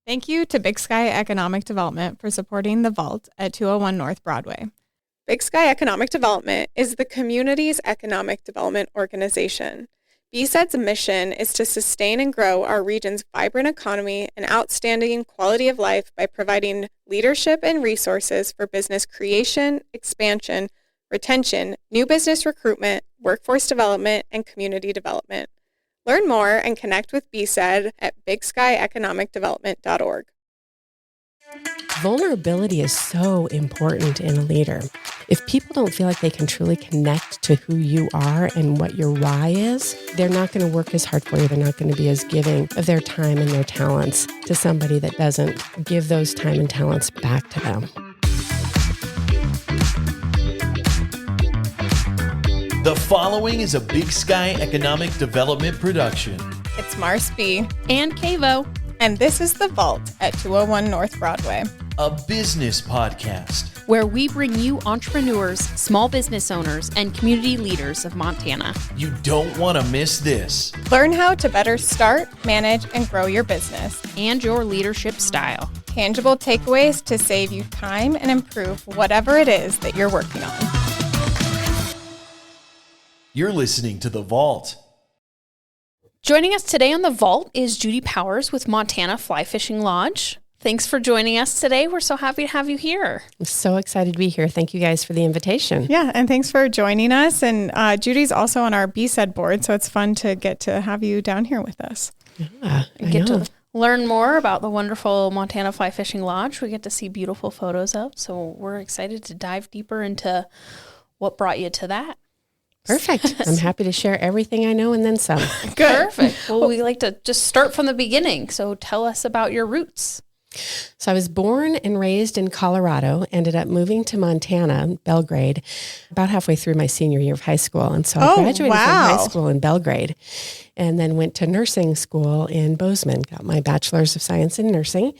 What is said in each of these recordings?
Thank you to Big Sky Economic Development for supporting The Vault at 201 North Broadway. Big Sky Economic Development is the community's economic development organization. BSED's mission is to sustain and grow our region's vibrant economy and outstanding quality of life by providing leadership and resources for business creation, expansion, retention, new business recruitment, workforce development, and community development. Learn more and connect with BSED at bigskyeconomicdevelopment.org. Vulnerability is so important in a leader. If people don't feel like they can truly connect to who you are and what your why is, they're not going to work as hard for you. They're not going to be as giving of their time and their talents to somebody that doesn't give those time and talents back to them. The following is a Big Sky Economic Development production. It's Mars B. And Cavo. And this is The Vault at 201 North Broadway. A business podcast where we bring you entrepreneurs, small business owners, and community leaders of Montana. You don't want to miss this. Learn how to better start, manage, and grow your business. And your leadership style. Tangible takeaways to save you time and improve whatever it is that you're working on. You're listening to The Vault. Joining us today on The Vault is Judi Powers with Montana Fly Fishing Lodge. Thanks for joining us today. We're so happy to have you here. I'm so excited to be here. Thank you guys for the invitation. Yeah, and thanks for joining us. And Judy's also on our BSED board, so it's fun to get to have you down here with us. Yeah, get to learn more about the wonderful Montana Fly Fishing Lodge. We get to see beautiful photos of, so we're excited to dive deeper into what brought you to that. Perfect. I'm happy to share everything I know and then some. Good. Perfect. Well, we like to just start from the beginning. So tell us about your roots. So I was born and raised in Colorado, ended up moving to Montana, Belgrade, about halfway through my senior year of high school. And so I graduated from high school in Belgrade and then went to nursing school in Bozeman, got my bachelor's of science in nursing.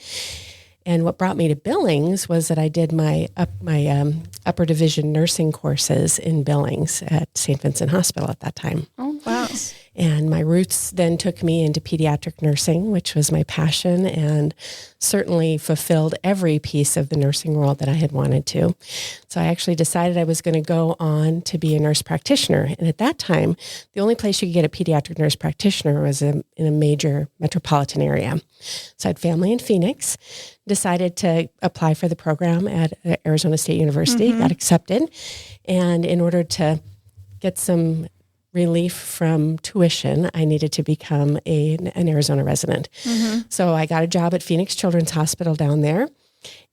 And what brought me to Billings was that I did my upper division nursing courses in Billings at St. Vincent Hospital at that time. Oh, wow. And my roots then took me into pediatric nursing, which was my passion and certainly fulfilled every piece of the nursing world that I had wanted to. So I actually decided I was going to go on to be a nurse practitioner. And at that time, the only place you could get a pediatric nurse practitioner was in a major metropolitan area. So I had family in Phoenix, decided to apply for the program at Arizona State University, got accepted. And in order to get some relief from tuition, I needed to become an Arizona resident. So I got a job at Phoenix Children's Hospital down there.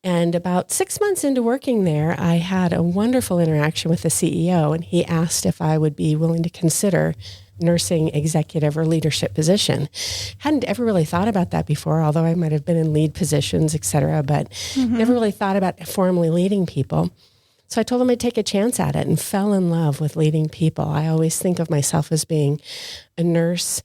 And about 6 months into working there, I had a wonderful interaction with the CEO, and he asked if I would be willing to consider nursing executive or leadership position. Hadn't ever really thought about that before, although I might have been in lead positions, et cetera, but never really thought about formally leading people. So I told him I'd take a chance at it and fell in love with leading people. I always think of myself as being a nurse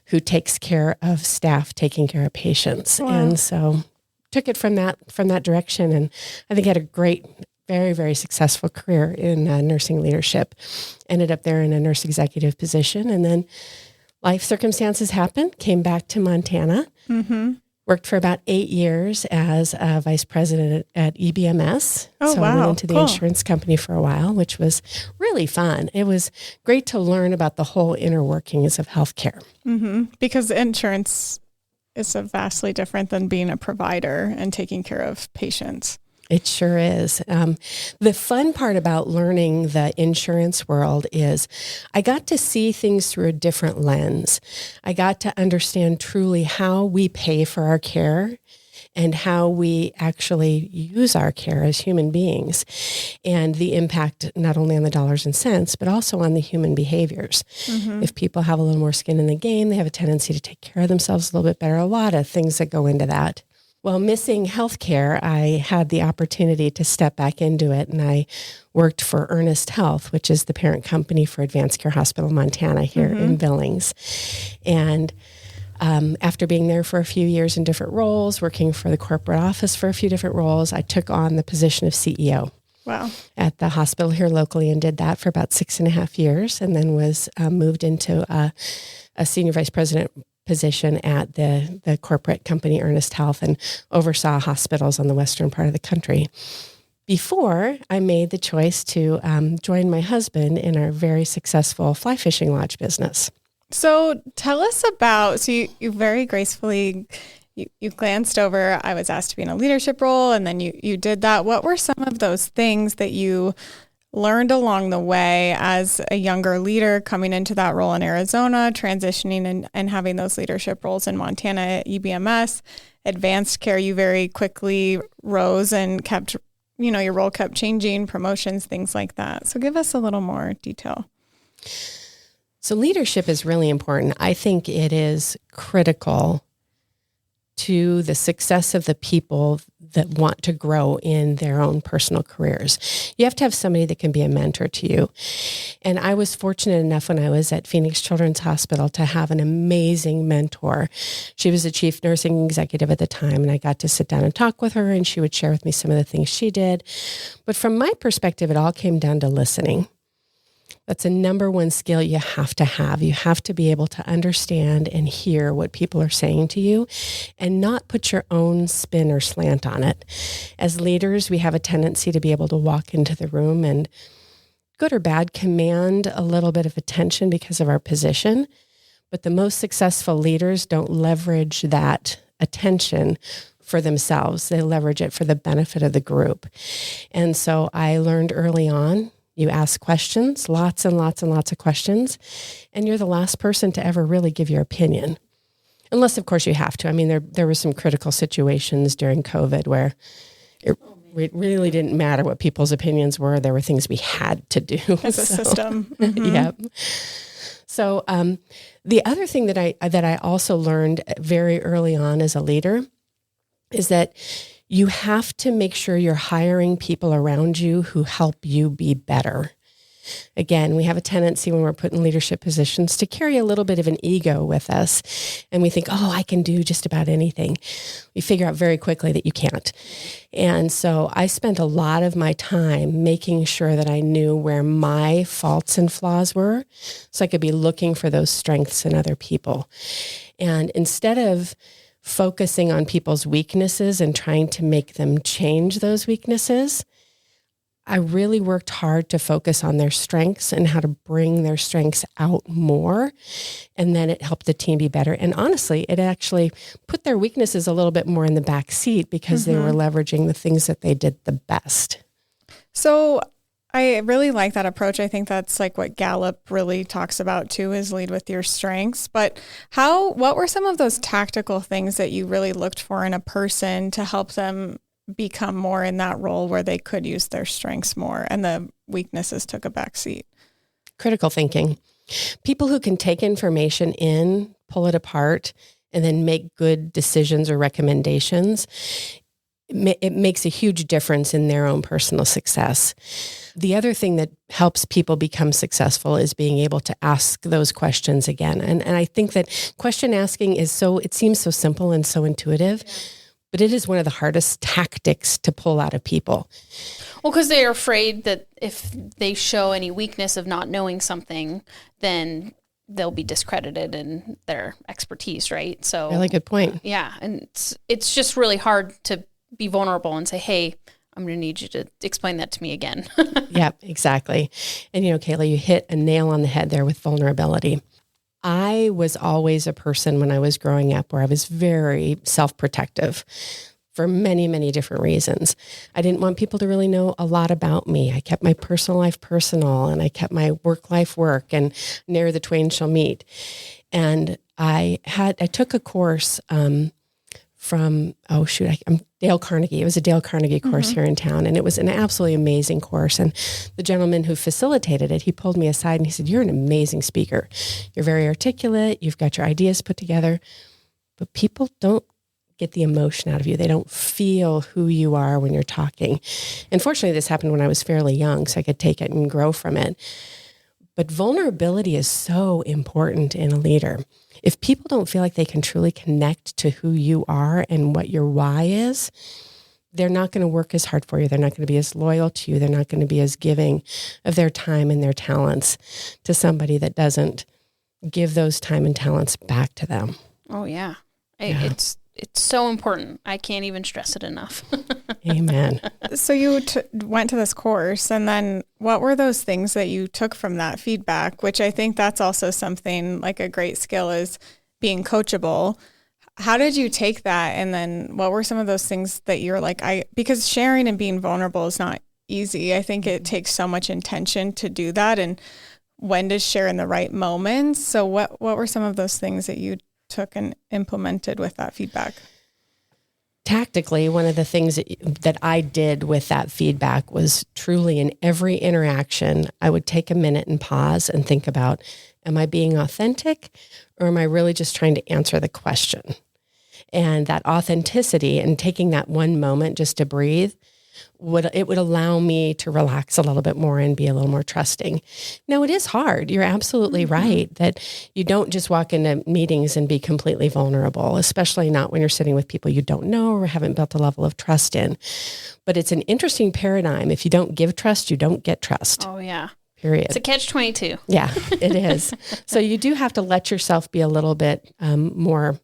who takes care of staff, taking care of patients. Wow. And so took it from that direction. And I think I had a great, very, very successful career in nursing leadership. Ended up there in a nurse executive position. And then life circumstances happened, came back to Montana. Worked for about 8 years as a vice president at EBMS. So I went into the insurance company for a while, which was really fun. It was great to learn about the whole inner workings of healthcare. Because insurance is so vastly different than being a provider and taking care of patients. It sure is. The fun part about learning the insurance world is I got to see things through a different lens. I got to understand truly how we pay for our care and how we actually use our care as human beings and the impact not only on the dollars and cents, but also on the human behaviors. If people have a little more skin in the game, they have a tendency to take care of themselves a little bit better. A lot of things that go into that. While missing healthcare, I had the opportunity to step back into it, and I worked for Ernest Health, which is the parent company for Advanced Care Hospital Montana here in Billings. And after being there for a few years in different roles, working for the corporate office for a few different roles, I took on the position of CEO. Wow. At the hospital here locally and did that for about 6.5 years, and then was moved into a senior vice president position at the corporate company Ernest Health and oversaw hospitals on the western part of the country before I made the choice to join my husband in our very successful fly fishing lodge business. So tell us about, you very gracefully, you glanced over, I was asked to be in a leadership role, and then you did that. What were some of those things that you learned along the way as a younger leader coming into that role in Arizona, transitioning and having those leadership roles in Montana at EBMS, advanced care, you very quickly rose and kept, your role kept changing, promotions, things like that. So give us a little more detail. So leadership is really important. I think it is critical to the success of the people that want to grow in their own personal careers. You have to have somebody that can be a mentor to you. And I was fortunate enough when I was at Phoenix Children's Hospital to have an amazing mentor. She was the chief nursing executive at the time, and I got to sit down and talk with her, and she would share with me some of the things she did. But from my perspective, it all came down to listening. That's a number one skill you have to have. You have to be able to understand and hear what people are saying to you and not put your own spin or slant on it. As leaders, we have a tendency to be able to walk into the room and, good or bad, command a little bit of attention because of our position. But the most successful leaders don't leverage that attention for themselves. They leverage it for the benefit of the group. And so I learned early on, you ask questions, lots and lots and lots of questions, and you're the last person to ever really give your opinion. Unless, of course, you have to. I mean, there were some critical situations during COVID where it really didn't matter what people's opinions were. There were things we had to do. As a system. Mm-hmm. Yeah. So the other thing that I also learned very early on as a leader is that you have to make sure you're hiring people around you who help you be better. Again, we have a tendency when we're put in leadership positions to carry a little bit of an ego with us. And we think, oh, I can do just about anything. We figure out very quickly that you can't. And so I spent a lot of my time making sure that I knew where my faults and flaws were so I could be looking for those strengths in other people. And instead of focusing on people's weaknesses and trying to make them change those weaknesses, I really worked hard to focus on their strengths and how to bring their strengths out more. And then it helped the team be better. And honestly, it actually put their weaknesses a little bit more in the back seat because they were leveraging the things that they did the best. So I really like that approach. I think that's like what Gallup really talks about too, is lead with your strengths. But what were some of those tactical things that you really looked for in a person to help them become more in that role where they could use their strengths more and the weaknesses took a back seat? Critical thinking. People who can take information in, pull it apart, and then make good decisions or recommendations. It makes a huge difference in their own personal success. The other thing that helps people become successful is being able to ask those questions again. And I think that question asking it seems so simple and so intuitive, but it is one of the hardest tactics to pull out of people. Well, because they're afraid that if they show any weakness of not knowing something, then they'll be discredited in their expertise, right? So really good point. Yeah, and it's just really hard to be vulnerable and say, hey, I'm going to need you to explain that to me again. Yeah, exactly. And, Kayla, you hit a nail on the head there with vulnerability. I was always a person when I was growing up where I was very self-protective for many, many different reasons. I didn't want people to really know a lot about me. I kept my personal life personal and I kept my work life work, and ne'er the twain shall meet. And I took a course from Dale Carnegie. It was a Dale Carnegie course here in town, and it was an absolutely amazing course. And the gentleman who facilitated it, he pulled me aside and he said, "You're an amazing speaker. You're very articulate. You've got your ideas put together, but people don't get the emotion out of you. They don't feel who you are when you're talking." And fortunately, this happened when I was fairly young, so I could take it and grow from it. But vulnerability is so important in a leader. If people don't feel like they can truly connect to who you are and what your why is, they're not going to work as hard for you. They're not going to be as loyal to you. They're not going to be as giving of their time and their talents to somebody that doesn't give those time and talents back to them. Oh, yeah. It's so important. I can't even stress it enough. Amen. So you went to this course, and then what were those things that you took from that feedback, which I think that's also something like a great skill is being coachable. How did you take that? And then what were some of those things that you're like, because sharing and being vulnerable is not easy. I think it takes so much intention to do that. And when to share in the right moments. So what were some of those things that you took and implemented with that feedback? Tactically, one of the things that I did with that feedback was truly in every interaction, I would take a minute and pause and think about, am I being authentic or am I really just trying to answer the question? And that authenticity and taking that one moment just to breathe, would allow me to relax a little bit more and be a little more trusting. Now, it is hard. You're absolutely right that you don't just walk into meetings and be completely vulnerable, especially not when you're sitting with people you don't know or haven't built a level of trust in. But it's an interesting paradigm. If you don't give trust, you don't get trust. Oh, yeah. Period. It's a catch-22. Yeah, it is. So you do have to let yourself be a little bit more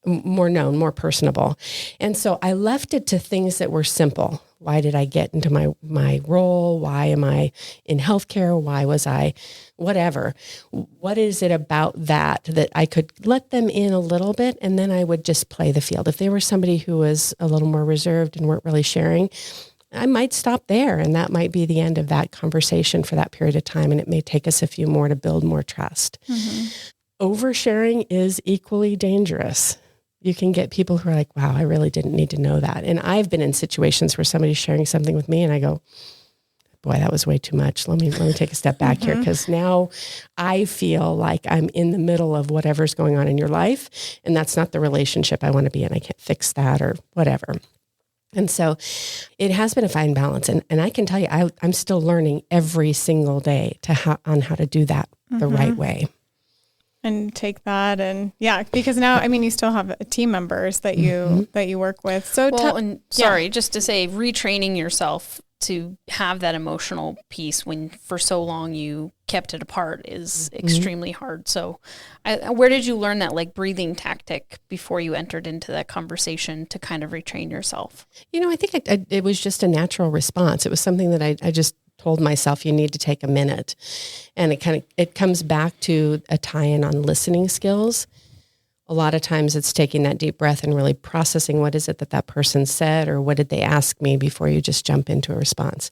known, more personable. And so I left it to things that were simple. Why did I get into my role? Why am I in healthcare? Why was I whatever? What is it about that I could let them in a little bit, and then I would just play the field. If they were somebody who was a little more reserved and weren't really sharing, I might stop there, and that might be the end of that conversation for that period of time, and it may take us a few more to build more trust. Oversharing is equally dangerous. You can get people who are like, wow, I really didn't need to know that. And I've been in situations where somebody's sharing something with me and I go, boy, that was way too much. Let me take a step back here, because now I feel like I'm in the middle of whatever's going on in your life, and that's not the relationship I want to be in. I can't fix that or whatever. And so it has been a fine balance. And I can tell you, I'm still learning every single day on how to do that the right way. And take that, and because now, I mean, you still have team members that you work with. So, just to say, retraining yourself to have that emotional piece when for so long you kept it apart is extremely hard. So, where did you learn that breathing tactic before you entered into that conversation to kind of retrain yourself? I think it was just a natural response. It was something that I just told myself, you need to take a minute. And it comes back to a tie-in on listening skills. A lot of times it's taking that deep breath and really processing what is it that person said, or what did they ask me, before you just jump into a response.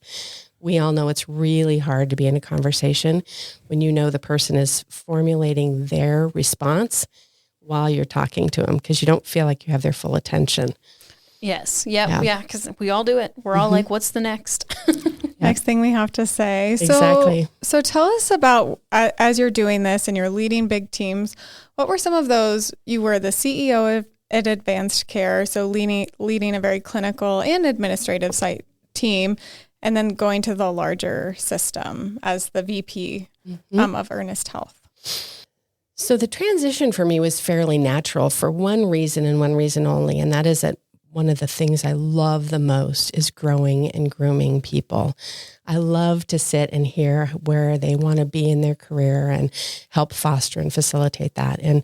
We all know it's really hard to be in a conversation when you know the person is formulating their response while you're talking to them, because you don't feel like you have their full attention. Yes. Yeah. Because we all do it. We're all like, what's the next? Next thing we have to say. Exactly. So tell us about, as you're doing this and you're leading big teams, what were some of those? You were the CEO at Advanced Care, so leading a very clinical and administrative site team, and then going to the larger system as the VP of Ernest Health. So the transition for me was fairly natural for one reason and one reason only, and that is that one of the things I love the most is growing and grooming people. I love to sit and hear where they want to be in their career and help foster and facilitate that. And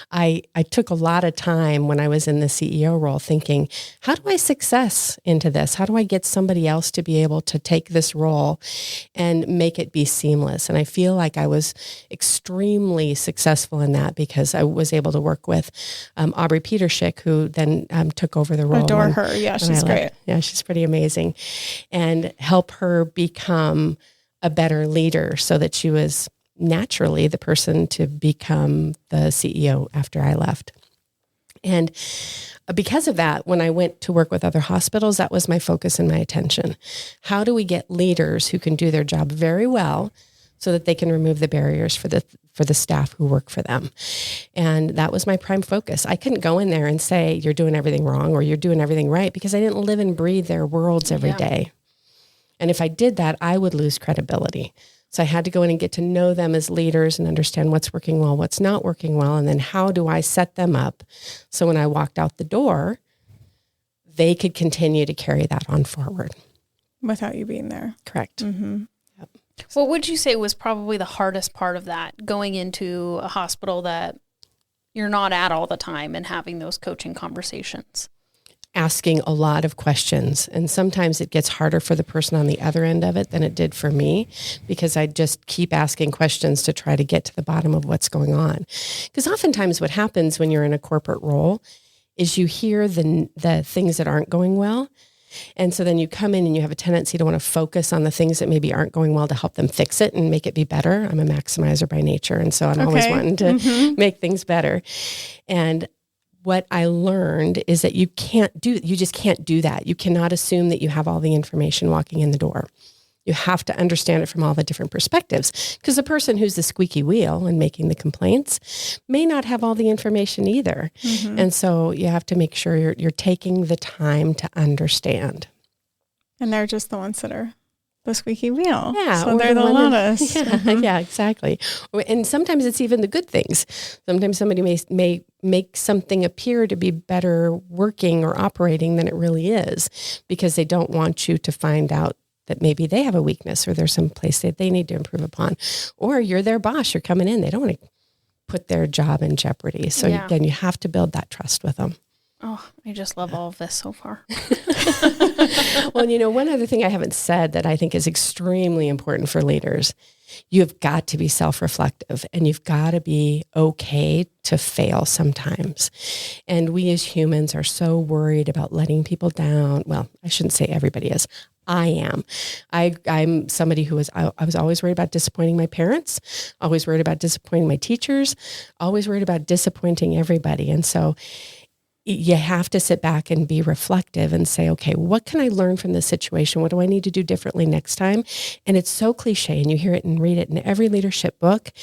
I took a lot of time when I was in the CEO role thinking, how do I success into this? How do I get somebody else to be able to take this role and make it be seamless? And I feel like I was extremely successful in that, because I was able to work with Aubrey Peterschick, who then took over the role. Adore her. Yeah, she's great. Yeah, she's pretty amazing. And help her become a better leader, so that she was naturally the person to become the CEO after I left. And because of that, when I went to work with other hospitals, that was my focus and my attention. How do we get leaders who can do their job very well, so that they can remove the barriers for the staff who work for them? And that was my prime focus. I couldn't go in there and say, you're doing everything wrong or you're doing everything right, because I didn't live and breathe their worlds every day. And if I did that, I would lose credibility. So I had to go in and get to know them as leaders and understand what's working well, what's not working well, and then how do I set them up so when I walked out the door, they could continue to carry that on forward. Without you being there. Correct. Mm-hmm. Yep. What would you say was probably the hardest part of that, going into a hospital that you're not at all the time and having those coaching conversations? Asking a lot of questions. And sometimes it gets harder for the person on the other end of it than it did for me, because I just keep asking questions to try to get to the bottom of what's going on. Because oftentimes what happens when you're in a corporate role is you hear the things that aren't going well. And so then you come in and you have a tendency to want to focus on the things that maybe aren't going well to help them fix it and make it be better. I'm a maximizer by nature. And so I'm always wanting to make things better. And what I learned is that you just can't do that. You cannot assume that you have all the information walking in the door. You have to understand it from all the different perspectives, because the person who's the squeaky wheel and making the complaints may not have all the information either. And so you have to make sure you're taking the time to understand. And they're just the ones that are the squeaky wheel. Yeah. So they're the loudest. Yeah, exactly. And sometimes it's even the good things. Sometimes somebody may make something appear to be better working or operating than it really is, because they don't want you to find out that maybe they have a weakness or there's some place that they need to improve upon. Or you're their boss, you're coming in, they don't want to put their job in jeopardy. So again, you have to build that trust with them. Oh, I just love all of this so far. Well, one other thing I haven't said that I think is extremely important for leaders, you've got to be self-reflective, and you've got to be okay to fail sometimes. And we as humans are so worried about letting people down. Well, I shouldn't say everybody is. I am. I'm somebody who I was always worried about disappointing my parents, always worried about disappointing my teachers, always worried about disappointing everybody. And so you have to sit back and be reflective and say, okay, what can I learn from this situation? What do I need to do differently next time? And it's so cliche, and you hear it and read it in every leadership book,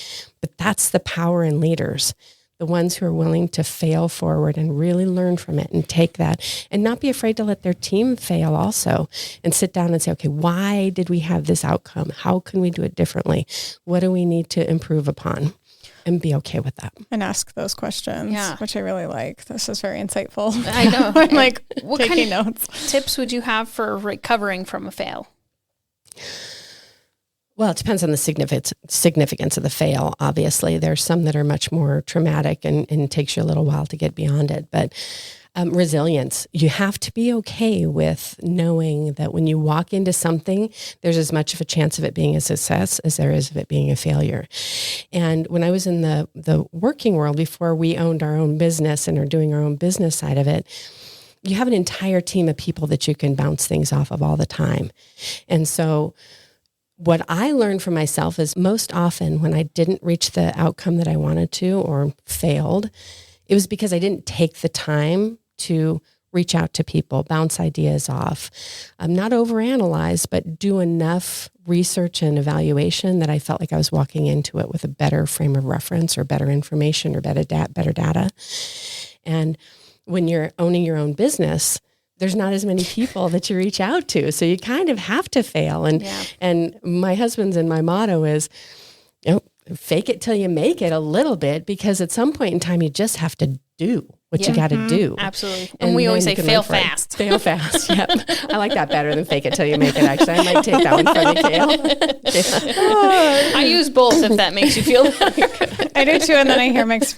but that's the power in leaders. The ones who are willing to fail forward and really learn from it and take that and not be afraid to let their team fail also, and sit down and say, okay, why did we have this outcome? How can we do it differently? What do we need to improve upon? And be okay with that. And ask those questions, which I really like. This is very insightful. I know. I'm like what taking kind notes. of tips would you have for recovering from a fail? Well, it depends on the significance of the fail. Obviously, there's some that are much more traumatic and takes you a little while to get beyond it. But resilience, you have to be okay with knowing that when you walk into something, there's as much of a chance of it being a success as there is of it being a failure. And when I was in the working world, before we owned our own business and are doing our own business side of it, you have an entire team of people that you can bounce things off of all the time. And so what I learned for myself is most often when I didn't reach the outcome that I wanted to or failed, it was because I didn't take the time to reach out to people, bounce ideas off, not overanalyze, but do enough research and evaluation that I felt like I was walking into it with a better frame of reference or better information or better data. And when you're owning your own business, there's not as many people that you reach out to. So you kind of have to fail. And my husband's and my motto is, fake it till you make it a little bit, because at some point in time, you just have to do what you got to do. Absolutely. And we always say fail fast. Fail fast. Yep. I like that better than fake it till you make it. Actually, I might take that one from you, Kale. I use both if that makes you feel better. I do too. And then I hear mixed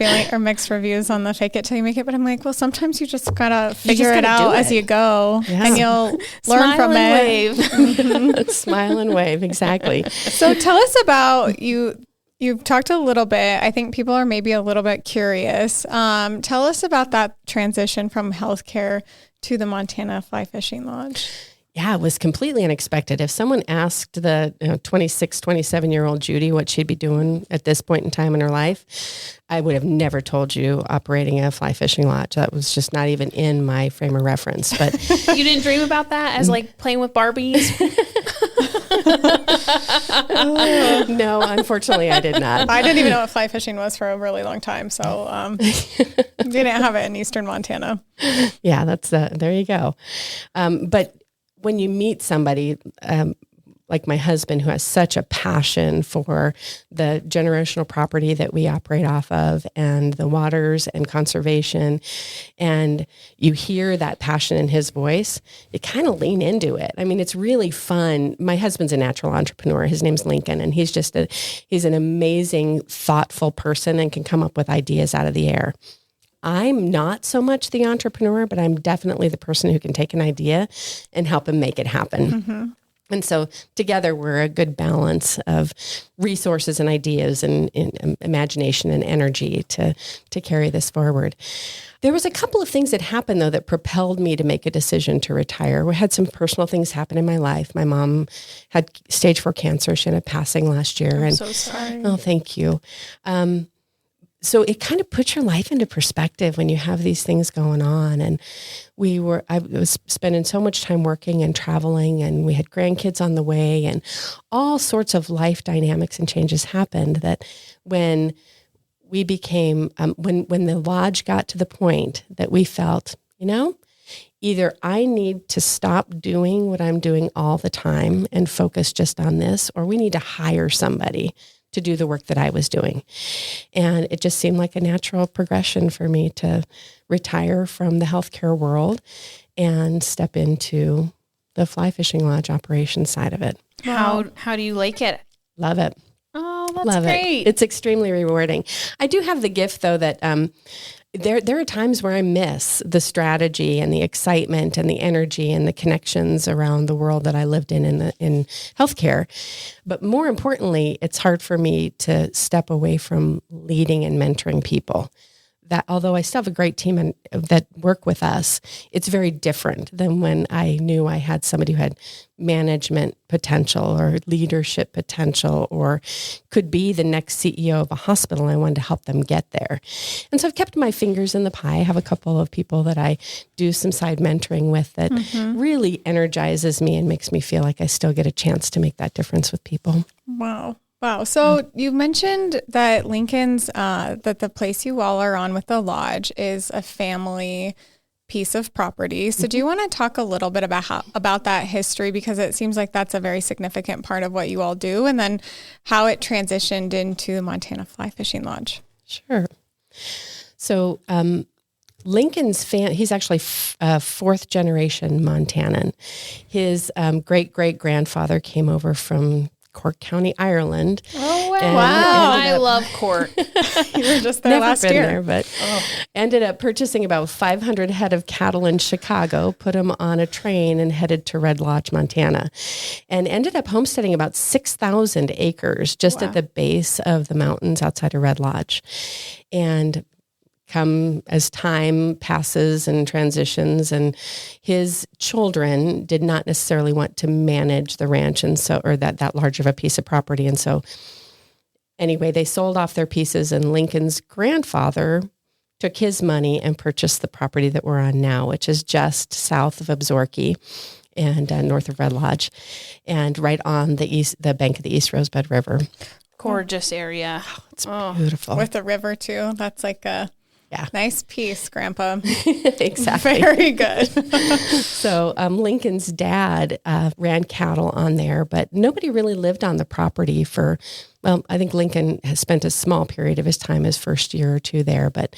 reviews on the fake it till you make it. But I'm like, well, sometimes you just gotta figure it out as you go, and you'll learn from it. Wave. Smile and wave. Exactly. So tell us about you. You've talked a little bit. I think people are maybe a little bit curious. Tell us about that transition from healthcare to the Montana Fly Fishing Lodge. Yeah, it was completely unexpected. If someone asked the 26, 27-year-old Judi what she'd be doing at this point in time in her life, I would have never told you operating a fly fishing lodge. That was just not even in my frame of reference. But you didn't dream about that as like playing with Barbies? No, unfortunately, I did not. I didn't even know what fly fishing was for a really long time. So didn't have it in Eastern Montana. Yeah, that's there you go. But when you meet somebody like my husband, who has such a passion for the generational property that we operate off of and the waters and conservation, and you hear that passion in his voice, you kind of lean into it. I mean, it's really fun. My husband's a natural entrepreneur. His name's Lincoln, and he's an amazing, thoughtful person and can come up with ideas out of the air. I'm not so much the entrepreneur, but I'm definitely the person who can take an idea and help him make it happen. Mm-hmm. And so together we're a good balance of resources and ideas and imagination and energy to carry this forward. There was a couple of things that happened, though, that propelled me to make a decision to retire. We had some personal things happen in my life. My mom had stage 4 cancer. She ended up passing last year. I'm so sorry. Oh, thank you. So it kind of puts your life into perspective when you have these things going on. And I was spending so much time working and traveling, and we had grandkids on the way, and all sorts of life dynamics and changes happened that when we became, when the lodge got to the point that we felt, either I need to stop doing what I'm doing all the time and focus just on this, or we need to hire somebody to do the work that I was doing. And it just seemed like a natural progression for me to retire from the healthcare world and step into the fly fishing lodge operation side of it. How do you like it? Love it. Oh, that's Love great. It's extremely rewarding. I do have the gift, though, that there are times where I miss the strategy and the excitement and the energy and the connections around the world that I lived in healthcare. But more importantly, it's hard for me to step away from leading and mentoring people. That although I still have a great team that work with us, it's very different than when I knew I had somebody who had management potential or leadership potential or could be the next CEO of a hospital. And I wanted to help them get there. And so I've kept my fingers in the pie. I have a couple of people that I do some side mentoring with that really energizes me and makes me feel like I still get a chance to make that difference with people. Wow. So you mentioned that Lincoln's, that the place you all are on with the lodge is a family piece of property. So do you want to talk a little bit about that history? Because it seems like that's a very significant part of what you all do, and then how it transitioned into the Montana Fly Fishing Lodge. Sure. So Lincoln's he's actually a 4th generation Montanan. His great-great-grandfather came over from Cork County, Ireland. Oh, wow. I love Cork. You were just there last year. But ended up purchasing about 500 head of cattle in Chicago, put them on a train and headed to Red Lodge, Montana, and ended up homesteading about 6,000 acres just at the base of the mountains outside of Red Lodge. And come as time passes and transitions, and his children did not necessarily want to manage the ranch, and so, or that large of a piece of property. And so anyway, they sold off their pieces, and Lincoln's grandfather took his money and purchased the property that we're on now, which is just south of Absaroka and north of Red Lodge, and right on the bank of the East Rosebud River. Gorgeous area. It's beautiful. With the river too. That's like a nice piece, Grandpa. Exactly. Very good. So Lincoln's dad ran cattle on there, but nobody really lived on the property for, I think Lincoln has spent a small period of his time, his first year or two there, but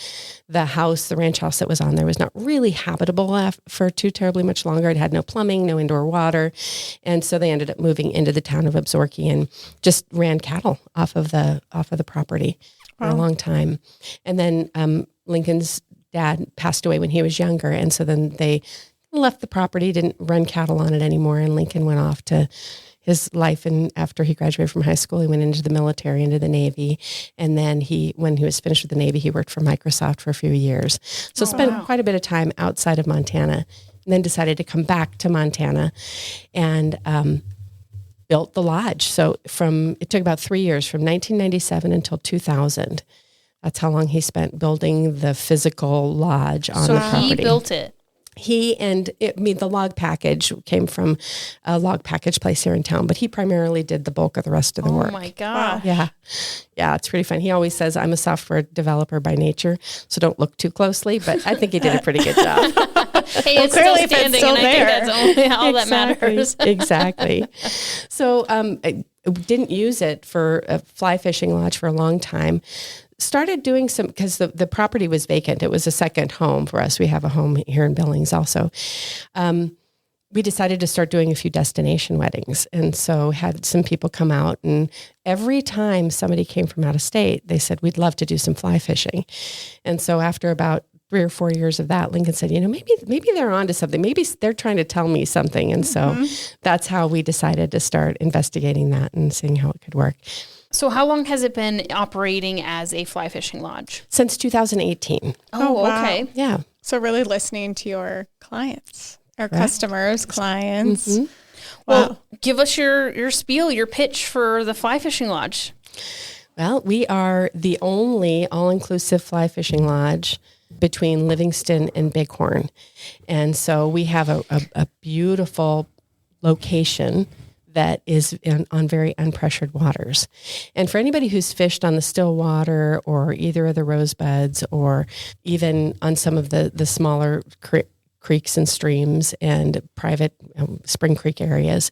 the ranch house that was on there was not really habitable for too terribly much longer. It had no plumbing, no indoor water. And so they ended up moving into the town of Absaroka and just ran cattle off of the property for a long time. And then Lincoln's dad passed away when he was younger. And so then they left the property, didn't run cattle on it anymore. And Lincoln went off to his life. And after he graduated from high school, he went into the military, into the Navy. And then when he was finished with the Navy, he worked for Microsoft for a few years. So spent quite a bit of time outside of Montana, and then decided to come back to Montana and built the lodge. So it took about 3 years, from 1997 until 2000. That's how long he spent building the physical lodge on the property. So he built it. The log package came from a log package place here in town, but he primarily did the bulk of the rest of the work. Oh my God. Yeah. Yeah, it's pretty fun. He always says, I'm a software developer by nature, so don't look too closely, but I think he did a pretty good job. Hey, it's clearly still if standing, it's still and I think there. that's only all that matters. Exactly. So I didn't use it for a fly fishing lodge for a long time. Started doing some, because the property was vacant. It was a second home for us. We have a home here in Billings also. We decided to start doing a few destination weddings. And so had some people come out, and every time somebody came from out of state, they said, we'd love to do some fly fishing. And so after about 3 or 4 years of that, Lincoln said, maybe they're onto something. Maybe they're trying to tell me something. And so that's how we decided to start investigating that and seeing how it could work. So how long has it been operating as a fly fishing lodge? Since 2018. Oh, wow. Okay. Yeah. So really listening to your clients or customers, clients. Mm-hmm. Well, give us your spiel, your pitch for the fly fishing lodge. Well, we are the only all-inclusive fly fishing lodge between Livingston and Bighorn. And so we have a beautiful location that is on very unpressured waters. And for anybody who's fished on the still water or either of the rosebuds or even on some of the smaller creeks and streams and private Spring Creek areas,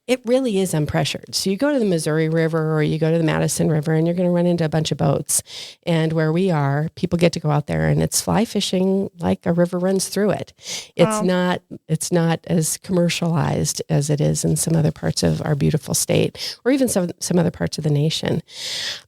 it really is unpressured. So you go to the Missouri River or you go to the Madison River and you're going to run into a bunch of boats. And where we are, people get to go out there and it's fly fishing like a river runs through it. It's not as commercialized as it is in some other parts of our beautiful state or even some other parts of the nation.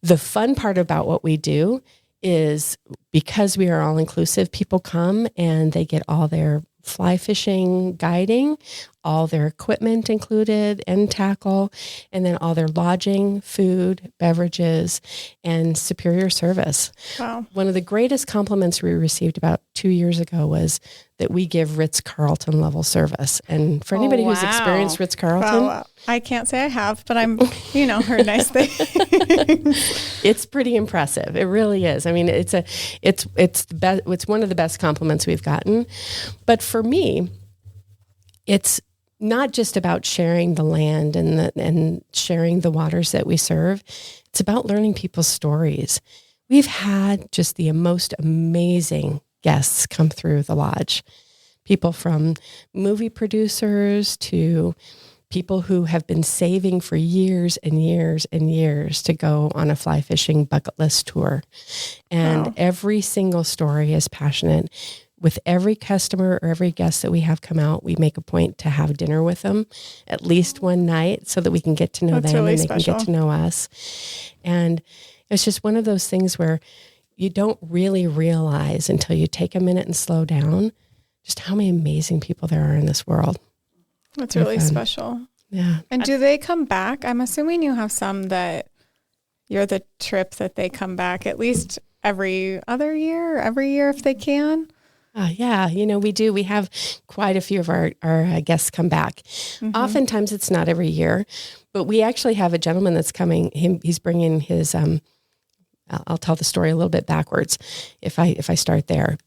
The fun part about what we do is because we are all inclusive, people come and they get all their fly fishing guiding, all their equipment included and tackle, and then all their lodging, food, beverages, and superior service. Wow. One of the greatest compliments we received about 2 years ago was that we give Ritz Carlton-level service. And for anybody who's experienced Ritz Carlton, Wow. I can't say I have, but I'm, heard nice things. it's pretty impressive. It really is. I mean, it's one of the best compliments we've gotten. But for me, it's not just about sharing the land and sharing the waters that we serve. It's about learning people's stories. We've had just the most amazing guests come through the lodge. People from movie producers to people who have been saving for years and years and years to go on a fly fishing bucket list tour. And every single story is passionate. With every customer or every guest that we have come out, we make a point to have dinner with them at least one night so that we can get to know them really and they special. can get to know us. And it's just one of those things where you don't really realize until you take a minute and slow down just how many amazing people there are in this world. That's really special. Yeah. And do they come back? I'm assuming you have some that you're the trip that they come back at least every other year, every year if they can. Yeah, we do. We have quite a few of our guests come back. Mm-hmm. Oftentimes it's not every year, but we actually have a gentleman that's coming. He's bringing his, I'll tell the story a little bit backwards if I start there.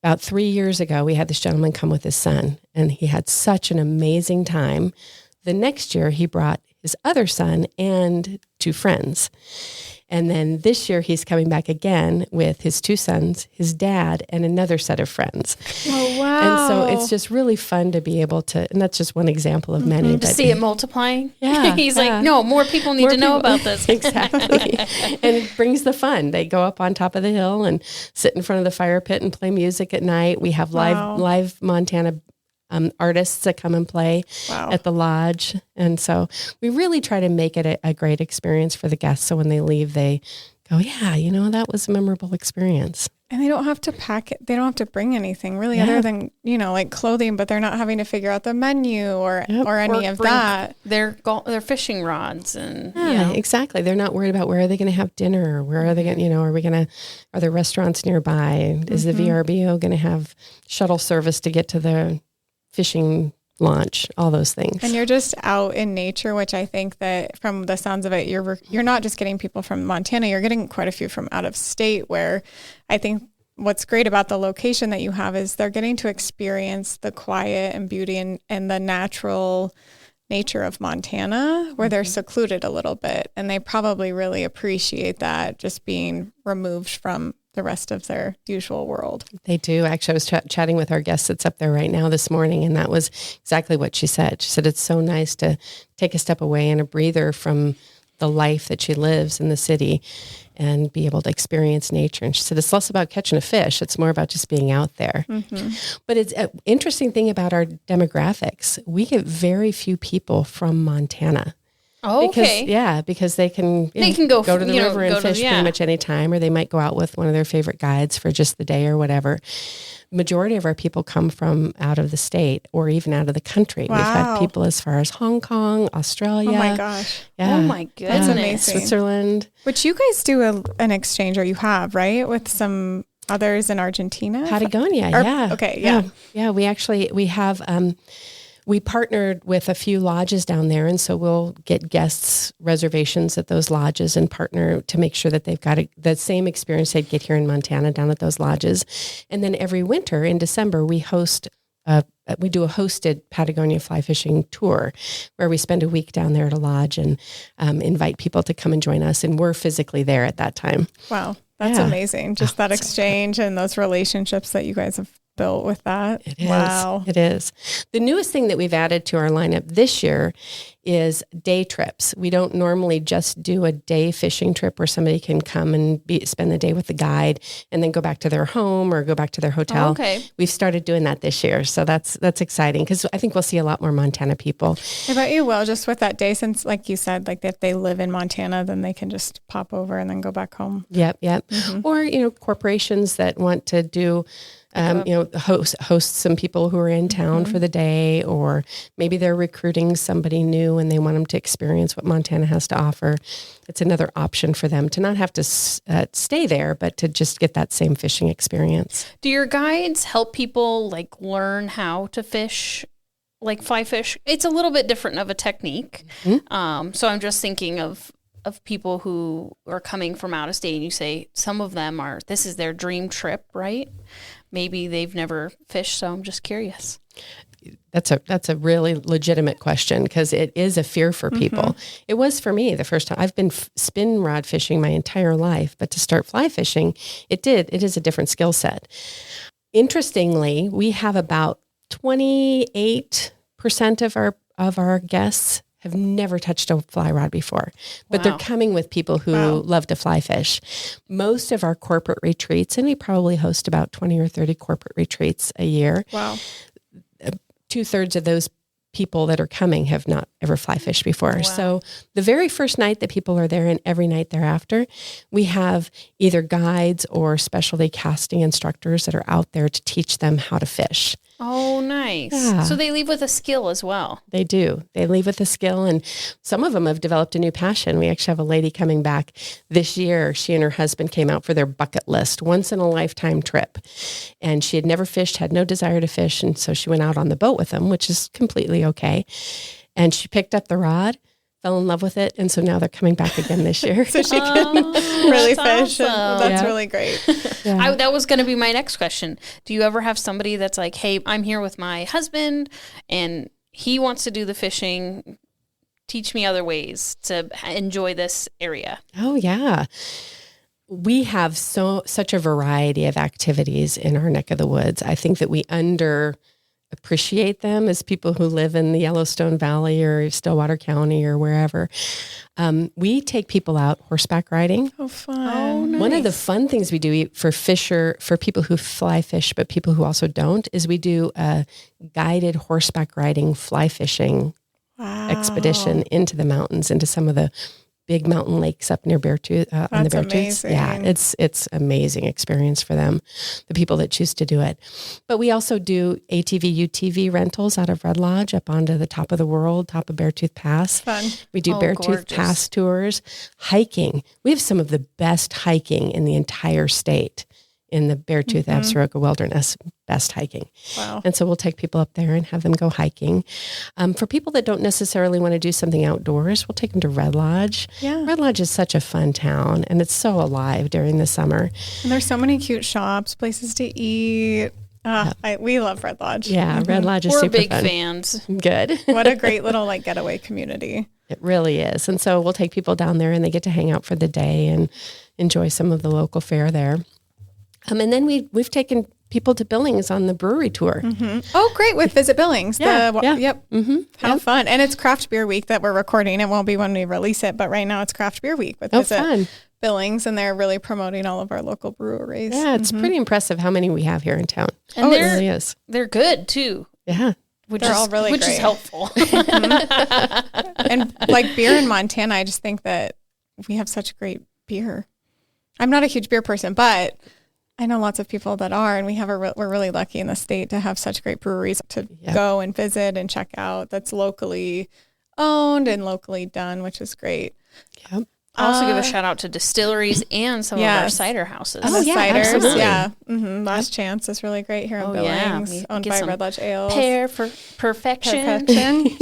About 3 years ago, we had this gentleman come with his son, and he had such an amazing time. The next year, he brought his other son and 2 friends. And then this year, he's coming back again with his 2 sons, his dad, and another set of friends. Oh, wow. And so it's just really fun to be able to, and that's just one example of many. To but see it multiplying. Yeah. He's like, no, more people need to know about this. Exactly. And it brings the fun. They go up on top of the hill and sit in front of the fire pit and play music at night. We have live Montana artists that come and play at the lodge. And so we really try to make it a great experience for the guests. So when they leave, they go, yeah, that was a memorable experience. And they don't have to pack it. They don't have to bring anything really other than, like clothing, but they're not having to figure out the menu or any of that. Their fishing rods and exactly. They're not worried about where are they going to have dinner? Where are they going to, are there restaurants nearby? Is the VRBO going to have shuttle service to get to the fishing launch, all those things. And you're just out in nature, which I think that from the sounds of it, you're not just getting people from Montana, you're getting quite a few from out of state, where I think what's great about the location that you have is they're getting to experience the quiet and beauty and the natural nature of Montana, where they're secluded a little bit. And they probably really appreciate that, just being removed from the rest of their usual world. They do. Actually, I was chatting with our guest that's up there right now this morning, and that was exactly what she said. She said it's so nice to take a step away and a breather from the life that she lives in the city and be able to experience nature. And she said it's less about catching a fish. It's more about just being out there. But it's an interesting thing about our demographics. We get very few people from Montana. Oh, okay. Because they can go to the river and fish pretty much any time, or they might go out with one of their favorite guides for just the day or whatever. Majority of our people come from out of the state or even out of the country. Wow. We've had people as far as Hong Kong, Australia. Oh my gosh. Yeah. Oh my goodness. That's amazing. Switzerland. Which you guys do an exchange, or you have, right? With some others in Argentina? Patagonia, yeah. Okay, yeah. Yeah, we have... we partnered with a few lodges down there, and so we'll get guests reservations at those lodges and partner to make sure that they've got the same experience they'd get here in Montana down at those lodges. And then every winter in December, we do a hosted Patagonia fly fishing tour where we spend a week down there at a lodge and invite people to come and join us. And we're physically there at that time. Wow. That's amazing. Just that exchange and those relationships that you guys have built with that. It is. Wow. It is. The newest thing that we've added to our lineup this year is day trips. We don't normally just do a day fishing trip where somebody can come and spend the day with the guide and then go back to their home or go back to their hotel. Oh, okay. We've started doing that this year. So that's exciting because I think we'll see a lot more Montana people. I bet you will, just with that day, since like you said, like if they live in Montana, then they can just pop over and then go back home. Yep. Or, corporations that want to do host some people who are in town for the day, or maybe they're recruiting somebody new and they want them to experience what Montana has to offer. It's another option for them to not have to stay there, but to just get that same fishing experience. Do your guides help people like learn how to fish, like fly fish? It's a little bit different of a technique. So I'm just thinking of people who are coming from out of state, and you say some of them this is their dream trip, right? Maybe they've never fished, so I'm just curious. That's a really legitimate question because it is a fear for people. It was for me the first time. I've been spin rod fishing my entire life, but to start fly fishing, it is a different skill set. Interestingly, we have about 28% of our guests have never touched a fly rod before, but they're coming with people who love to fly fish. Most of our corporate retreats, and we probably host about 20 or 30 corporate retreats a year. Wow. 2/3 of those people that are coming have not ever fly fished before. Wow. So the very first night that people are there and every night thereafter, we have either guides or specialty casting instructors that are out there to teach them how to fish. Oh, nice. Yeah. So they leave with a skill as well. They do. They leave with a skill, and some of them have developed a new passion. We actually have a lady coming back this year. She and her husband came out for their bucket list, once in a lifetime trip. And she had never fished, had no desire to fish. And so she went out on the boat with them, which is completely okay. And she picked up the rod, fell in love with it. And so now they're coming back again this year. So she can really fish. Awesome. That's really great. Yeah. That was going to be my next question. Do you ever have somebody that's like, hey, I'm here with my husband and he wants to do the fishing. Teach me other ways to enjoy this area. Oh, yeah. We have such a variety of activities in our neck of the woods. I think that we appreciate them as people who live in the Yellowstone Valley or Stillwater County or wherever. We take people out horseback riding. Oh, fun. Oh, nice. One of the fun things we do for people who fly fish, but people who also don't, is we do a guided horseback riding fly fishing expedition into the mountains, into some of the big mountain lakes up near Beartooth, on the Beartooths. Yeah, it's amazing experience for them, the people that choose to do it. But we also do ATV, UTV rentals out of Red Lodge up onto the top of the world, top of Beartooth Pass. Fun. We do Beartooth Pass tours, hiking. We have some of the best hiking in the entire state. In the Beartooth Absaroka Wilderness, best hiking. Wow. And so we'll take people up there and have them go hiking. For people that don't necessarily want to do something outdoors, we'll take them to Red Lodge. Yeah. Red Lodge is such a fun town, and it's so alive during the summer. And there's so many cute shops, places to eat. We love Red Lodge. Yeah, Red Lodge is We're super big fun. fans. Good. What a great little getaway community. It really is. And so we'll take people down there, and they get to hang out for the day and enjoy some of the local fare there. And then we've taken people to Billings on the brewery tour. Oh, great. With Visit Billings. Yeah. Yep. How fun. And it's Craft Beer Week that we're recording. It won't be when we release it, but right now it's Craft Beer Week with Visit fun. Billings, and they're really promoting all of our local breweries. Yeah, it's pretty impressive how many we have here in town. And it really is. They're good too. Yeah. They're all really which great. is helpful. And like beer in Montana, I just think that we have such great beer. I'm not a huge beer person, but I know lots of people that are, and we're really lucky in the state to have such great breweries to go and visit and check out that's locally owned and locally done, which is great. Yep. I also give a shout out to distilleries and some of our cider houses. And the ciders, absolutely. yeah. Last Chance is really great here in Billings, owned by Red Lodge Ales. Pear for perfection.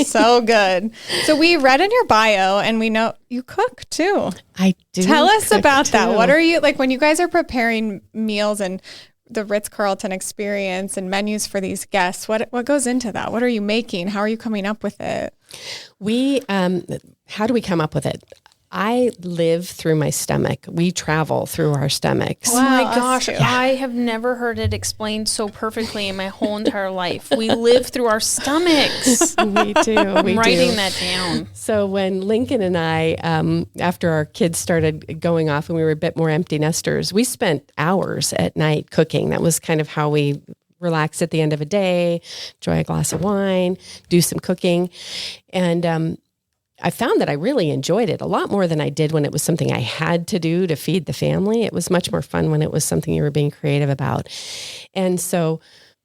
So good. So we read in your bio, and we know you cook too. I do. Tell us cook about that. too. What are you, like when you guys are preparing meals and the Ritz Carlton experience and menus for these guests, what goes into that? What are you making? How are you coming up with it? How do we come up with it? I live through my stomach. We travel through our stomachs. Oh my Wow, gosh, us too. I have never heard it explained so perfectly in my whole entire life. We live through our stomachs. We do. I'm writing that down. So when Lincoln and I, after our kids started going off and we were a bit more empty nesters, we spent hours at night cooking. That was kind of how we relax at the end of a day, enjoy a glass of wine, do some cooking. And I found that I really enjoyed it a lot more than I did when it was something I had to do to feed the family. It was much more fun when it was something you were being creative about. And so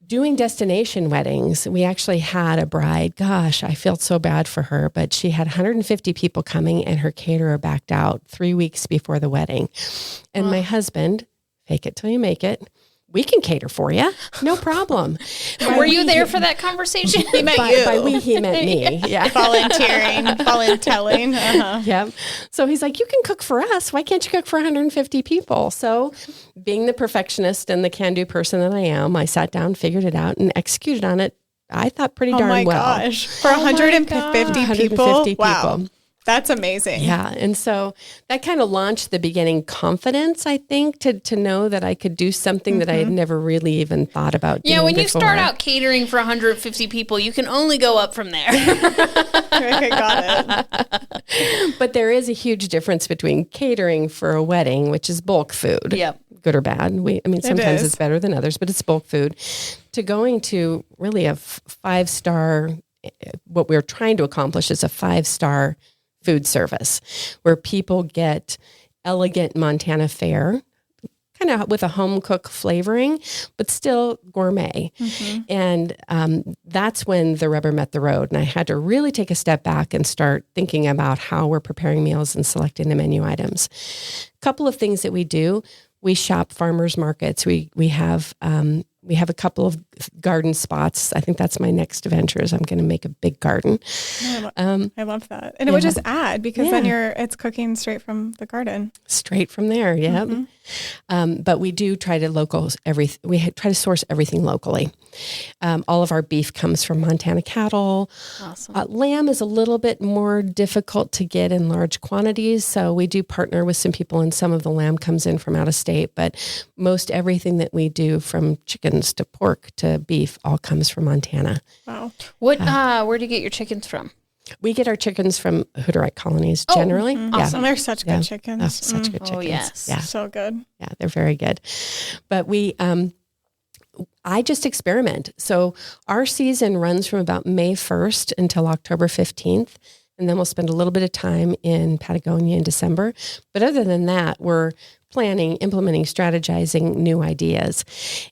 doing destination weddings, we actually had a bride. Gosh, I felt so bad for her, but she had 150 people coming and her caterer backed out 3 weeks before the wedding. And my husband, fake it till you make it, we can cater for you. No problem. Were you there for that conversation? He meant By, you. by we, he meant me. Yeah. Voluntelling. Yeah. So he's like, you can cook for us. Why can't you cook for 150 people? So being the perfectionist and the can-do person that I am, I sat down, figured it out, and executed on it, I thought, pretty darn well. Oh my gosh. For 150 people? 150 Wow. people. That's amazing. Yeah. And so that kind of launched the beginning confidence, I think, to know that I could do something that I had never really even thought about doing. Yeah, when you before. start out catering for 150 people, you can only go up from there. Okay, got it. But there is a huge difference between catering for a wedding, which is bulk food. Yep. Good or bad. Sometimes is. it's better than others, but it's bulk food. To going to really a 5-star, what we're trying to accomplish is a 5-star food service where people get elegant Montana fare, kind of with a home cook flavoring, but still gourmet. And that's when the rubber met the road. And I had to really take a step back and start thinking about how we're preparing meals and selecting the menu items. A couple of things that we do. We shop farmers markets. We have a couple of garden spots. I think that's my next venture is I'm going to make a big garden. I love that. And it would just add because then it's cooking straight from the garden. Straight from there, yeah. But we do try to try to source everything locally. All of our beef comes from Montana cattle. Awesome. Lamb is a little bit more difficult to get in large quantities, so we do partner with some people, and some of the lamb comes in from out of state. But most everything that we do, from chickens to pork to beef, all comes from Montana. Wow. Where do you get your chickens from? We get our chickens from Hooterite colonies generally. Awesome. They're such good chickens. Oh, such good chickens. Oh, yes. Yeah. So good. Yeah, they're very good. But I just experiment. So our season runs from about May 1st until October 15th. And then we'll spend a little bit of time in Patagonia in December. But other than that, we're planning, implementing, strategizing new ideas.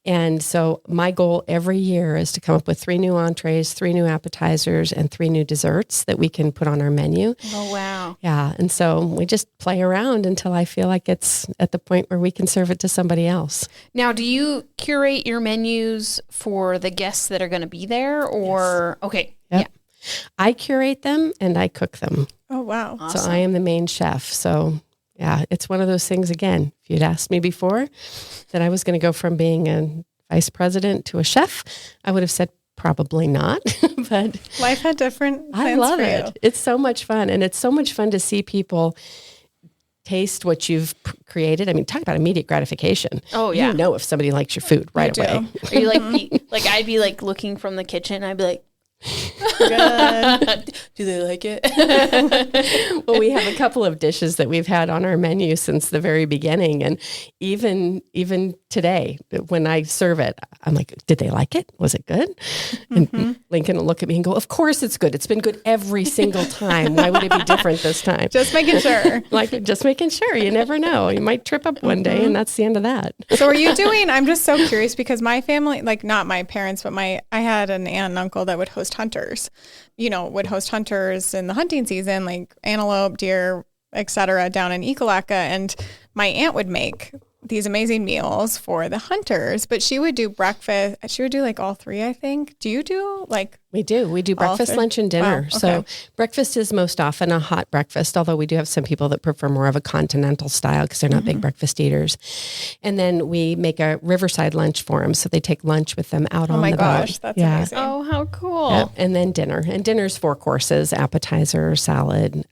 And so my goal every year is to come up with 3 new entrees, 3 new appetizers, and 3 new desserts that we can put on our menu. Oh, wow. Yeah. And so we just play around until I feel like it's at the point where we can serve it to somebody else. Now, do you curate your menus for the guests that are going to be there or? Yes. Okay. Yep. Yeah. I curate them and I cook them. Oh, wow. Awesome. So I am the main chef. So yeah, it's one of those things, again, if you'd asked me before that I was going to go from being a vice president to a chef, I would have said probably not. But Life had different plans I love for it. you. It's so much fun. And it's so much fun to see people taste what you've created. I mean, talk about immediate gratification. Oh yeah. You know if somebody likes your food right away. Are you like I'd be like looking from the kitchen. I'd be like, Good. do they like it? Well, we have a couple of dishes that we've had on our menu since the very beginning. And even today, when I serve it, I'm like, did they like it? Was it good? And Lincoln will look at me and go, of course it's good. It's been good every single time. Why would it be different this time? Just making sure. Just making sure. You never know. You might trip up one day and that's the end of that. So are you doing, I'm just so curious because my family, like not my parents, but I had an aunt and uncle that would host hunters, would host hunters in the hunting season, like antelope, deer, etc., down in Ekalaka. And my aunt would make these amazing meals for the hunters, but she would do breakfast. She would do like all three, I think. Do you do like? We do breakfast, lunch, and dinner. Wow, okay. So breakfast is most often a hot breakfast, although we do have some people that prefer more of a continental style because they're not big breakfast eaters. And then we make a riverside lunch for them. So they take lunch with them out on the boat. Oh my gosh, that's amazing. Oh, how cool. Yeah. And then dinner. And dinner's 4 courses, appetizer, salad,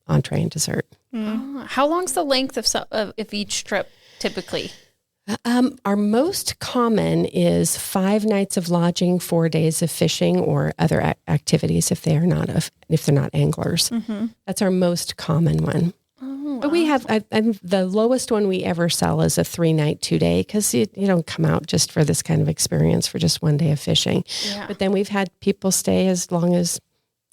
entree, and dessert. Oh, how long's the length of each trip typically? Our most common is 5 nights of lodging, 4 days of fishing or other activities if they're not anglers. That's our most common one. Oh, But we have the lowest one we ever sell is a 3-night, 2-day because you don't come out just for this kind of experience for just 1 day of fishing. Yeah. But then we've had people stay as long as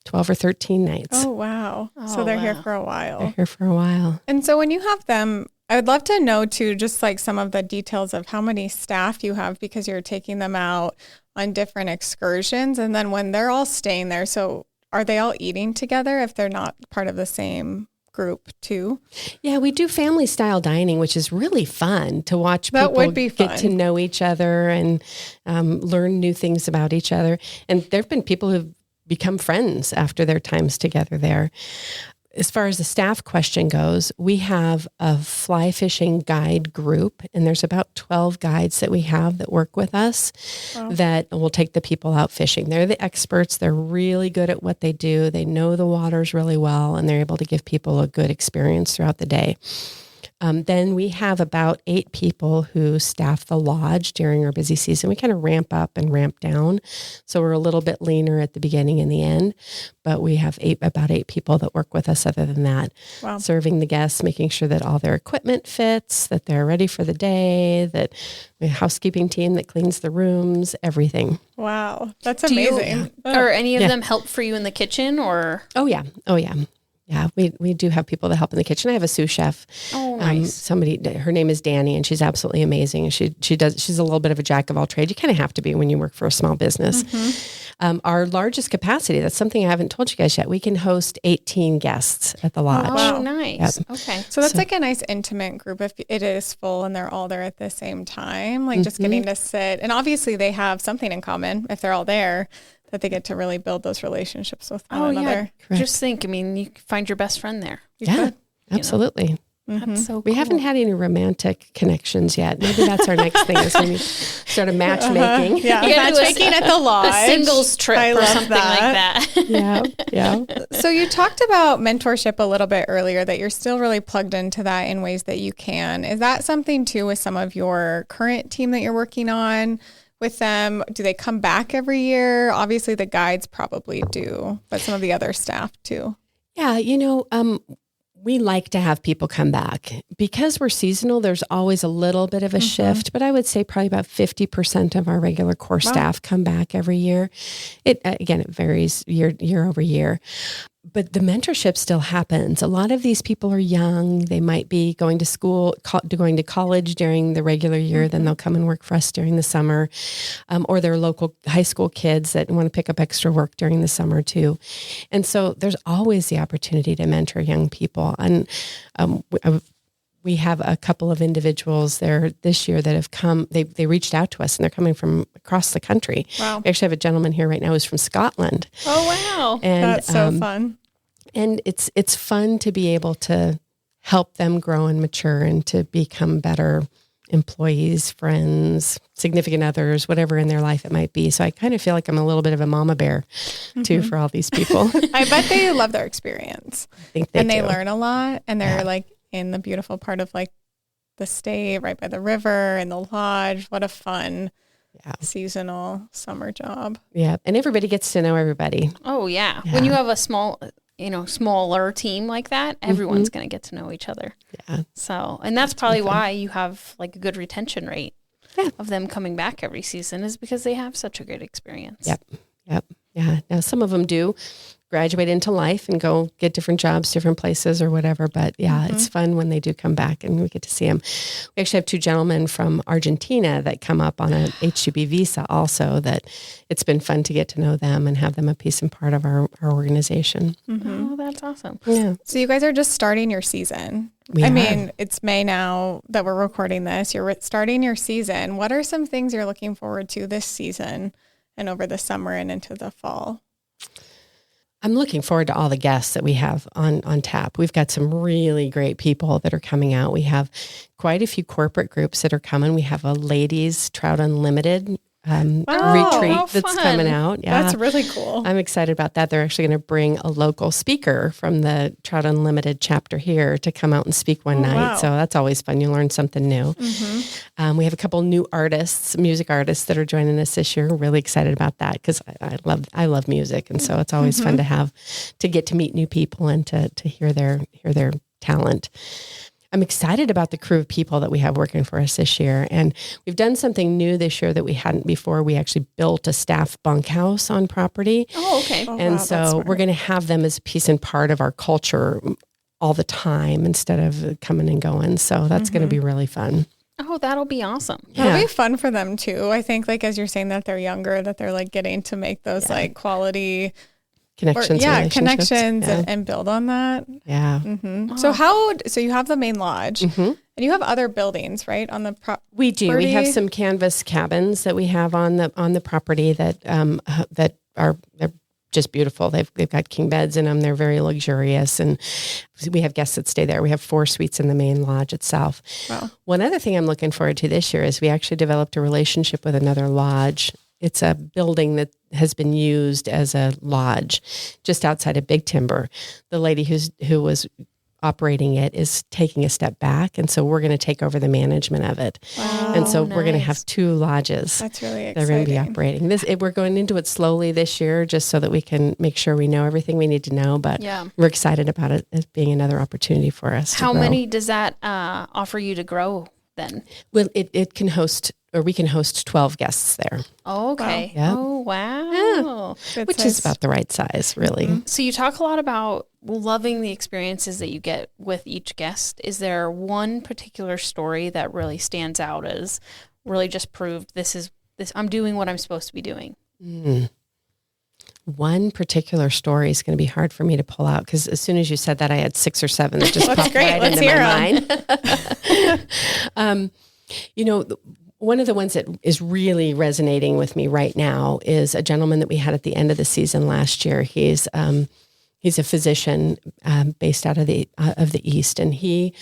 12 or 13 nights. Oh, wow. So they're here for a while. They're here for a while. And so when you have them, I would love to know too, just like some of the details of how many staff you have because you're taking them out on different excursions. And then when they're all staying there, so are they all eating together if they're not part of the same group too? Yeah, we do family style dining, which is really fun to watch That people would be fun. get to know each other and learn new things about each other. And there've been people who've become friends after their times together there. As far as the staff question goes, we have a fly fishing guide group, and there's about 12 guides that we have that work with us that will take the people out fishing. They're the experts. They're really good at what they do. They know the waters really well, and they're able to give people a good experience throughout the day. Then we have about 8 people who staff the lodge during our busy season. We kind of ramp up and ramp down. So we're a little bit leaner at the beginning and the end, but we have about 8 people that work with us other than that, serving the guests, making sure that all their equipment fits, that they're ready for the day, that we have a housekeeping team that cleans the rooms, everything. Wow. That's amazing. Are any of them help for you in the kitchen or? Oh yeah. Yeah, we do have people that help in the kitchen. I have a sous chef. Oh, nice. Her name is Danny, and she's absolutely amazing. And she's a little bit of a jack of all trades. You kind of have to be when you work for a small business. Our largest capacity, that's something I haven't told you guys yet. We can host 18 guests at the lodge. Oh, nice. Yep. Okay. So that's like a nice intimate group if it is full and they're all there at the same time, like just getting to sit. And obviously they have something in common if they're all there, that they get to really build those relationships with one another. Correct. Just think, you find your best friend there. Absolutely. That's so cool. We haven't had any romantic connections yet. Maybe that's our next thing is when we start a matchmaking. Yeah, matchmaking at the lodge. A singles trip or something like that. Yeah. So you talked about mentorship a little bit earlier, that you're still really plugged into that in ways that you can. Is that something too with some of your current team that you're working on with them? Do they come back every year? Obviously the guides probably do, but some of the other staff too. Yeah, we like to have people come back. Because we're seasonal, there's always a little bit of a shift, but I would say probably about 50% of our regular core staff come back every year. It varies year over year. But the mentorship still happens. A lot of these people are young. They might be going to school, going to college during the regular year. Then they'll come and work for us during the summer. Or they're local high school kids that want to pick up extra work during the summer too. And so there's always the opportunity to mentor young people. And we have a couple of individuals there this year that have come, they reached out to us and they're coming from across the country. Wow. We actually have a gentleman here right now who's from Scotland. Oh, wow. And, that's so fun. And it's fun to be able to help them grow and mature and to become better employees, friends, significant others, whatever in their life it might be. So I kind of feel like I'm a little bit of a mama bear too for all these people. I bet they love their experience. I think they do. learn a lot and they're like in the beautiful part of like the state, right by the river and the lodge. What a fun seasonal summer job. Yeah. And everybody gets to know everybody. Oh yeah. When you have a smaller team like that, everyone's going to get to know each other. Yeah. So, and that's probably why you have like a good retention rate of them coming back every season, is because they have such a good experience. Yep. Yeah. Now some of them do graduate into life and go get different jobs, different places or whatever. But it's fun when they do come back and we get to see them. We actually have 2 gentlemen from Argentina that come up on an H-2B visa also, that it's been fun to get to know them and have them a piece and part of our organization. Oh, that's awesome. Yeah. So you guys are just starting your season. I mean, it's May now that we're recording this. You're starting your season. What are some things you're looking forward to this season and over the summer and into the fall? I'm looking forward to all the guests that we have on tap. We've got some really great people that are coming out. We have quite a few corporate groups that are coming. We have a ladies Trout Unlimited retreat that's coming out. Yeah. That's really cool. I'm excited about that. They're actually going to bring a local speaker from the Trout Unlimited chapter here to come out and speak one night. Wow. So that's always fun. You learn something new. We have a couple new music artists that are joining us this year. We're really excited about that because I love music. And so it's always fun to get to meet new people and to hear their talent. I'm excited about the crew of people that we have working for us this year. And we've done something new this year that we hadn't before. We actually built a staff bunkhouse on property. Oh, okay. And so we're going to have them as a piece and part of our culture all the time instead of coming and going. So that's going to be really fun. Oh, that'll be awesome. That'll be fun for them too. I think like, as you're saying that they're younger, that they're like getting to make those like quality connections and build on that. Yeah. Oh. So you have the main lodge and you have other buildings, right? On the we do. We have some canvas cabins that we have on the property that they're just beautiful. They've got king beds in them. They're very luxurious, and we have guests that stay there. We have 4 suites in the main lodge itself. Wow. One other thing I'm looking forward to this year is we actually developed a relationship with another lodge. It's a building that has been used as a lodge just outside of Big Timber. The lady who was operating it is taking a step back, and so we're going to take over the management of it. Wow, and so we're going to have 2 lodges. That's really exciting. They're going to be operating this. We're going into it slowly this year, just so that we can make sure we know everything we need to know. But we're excited about it as being another opportunity for us. How many does that offer you to grow then? Well, it can host. Or we can host 12 guests there. Oh, okay. Wow. Yep. Oh, wow. Yeah. Which is about the right size, really. So you talk a lot about loving the experiences that you get with each guest. Is there one particular story that really stands out as really just proved this? I'm doing what I'm supposed to be doing? One particular story is going to be hard for me to pull out because as soon as you said that, I had 6 or 7 that just popped right into my mind. One of the ones that is really resonating with me right now is a gentleman that we had at the end of the season last year. He's a physician based out of the East, and he